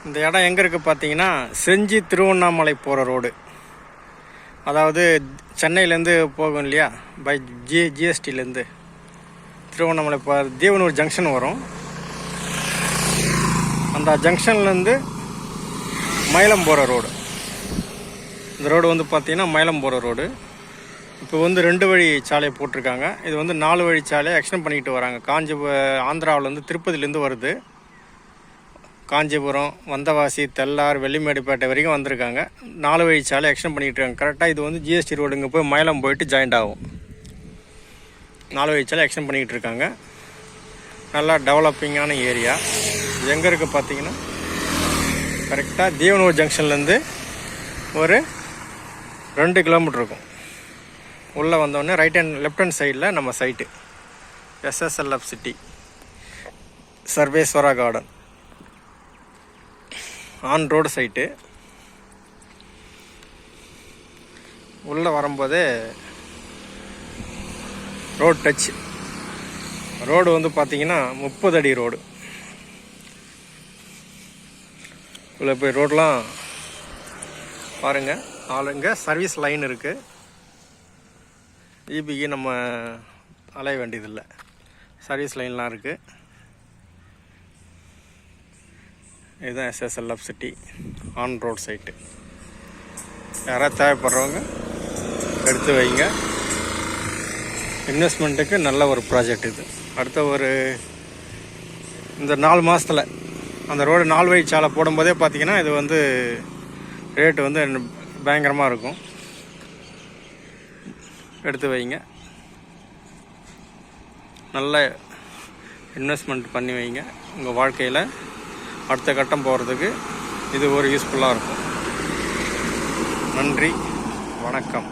இந்த இடம் எங்கே இருக்குது பார்த்தீங்கன்னா, செஞ்சி திருவண்ணாமலை போகிற ரோடு. அதாவது சென்னையிலேருந்து போகும் இல்லையா, பை ஜிஎஸ்டிலேருந்து திருவண்ணாமலை தேவனூர் ஜங்ஷன் வரும். அந்த ஜங்ஷன்லேருந்து மயிலம் போகிற ரோடு. இந்த ரோடு வந்து பார்த்திங்கன்னா மயிலம் போகிற ரோடு. இப்போ வந்து 2 வழி சாலையை போட்டிருக்காங்க. இது வந்து 4 வழி சாலையை எக்ஸ்டெண்ட் பண்ணிக்கிட்டு வராங்க. ஆந்திராவிலேருந்து திருப்பதிலேருந்து வருது. காஞ்சிபுரம், வந்தவாசி, தெல்லார், வெள்ளிமேடுப்பேட்டை வரைக்கும் வந்திருக்காங்க. 4 வழி சாலை எக்ஸ்டெண்ட் பண்ணிகிட்டு இருக்காங்க. கரெக்டாக இது வந்து ஜிஎஸ்டி ரோடு இங்கே போய் மயிலம் போயிட்டு ஜாயிண்ட் ஆகும். 4 வழி சாலை எக்ஸ்டெண்ட் பண்ணிக்கிட்டு இருக்காங்க. நல்லா டெவலப்பிங்கான ஏரியா. இது எங்கே இருக்குது பார்த்தீங்கன்னா, கரெக்டாக தேவனூர் ஜங்ஷன்லேருந்து ஒரு 2 கிலோமீட்டர் இருக்கும். உள்ளே வந்தோடனே லெஃப்ட் ஹேண்ட் சைடில் நம்ம site SSLF city Sarveswara garden on road site. உள்ளே வரும்போதே ரோடு டச். ரோடு வந்து பார்த்திங்கன்னா 30 அடி ரோடு. உள்ளே போய் ரோடெலாம் பாருங்கள். ஆளுங்க சர்வீஸ் லைன் இருக்குது. ஈபிக்கு நம்ம அலைய வேண்டியதில்லை. சர்வீஸ் லைன்லாம் இருக்குது. இதுதான் SSLF city on road side. யாராவது தேவைப்படுறவங்க எடுத்து வைங்க. இன்வெஸ்ட்மெண்ட்டுக்கு நல்ல ஒரு ப்ராஜெக்ட் இது. அடுத்த இந்த 4 மாதத்தில் அந்த ரோடு 4 வழி சாலை போடும்போதே பார்த்திங்கன்னா இது வந்து ரேட்டு வந்து பயங்கரமாக இருக்கும். எடுத்து வைங்க. நல்ல இன்வெஸ்ட்மெண்ட் பண்ணி வைங்க. உங்கள் வாழ்க்கையில் அடுத்த கட்டம் போகிறதுக்கு இது ஒரு யூஸ்ஃபுல்லாக இருக்கும். நன்றி, வணக்கம்.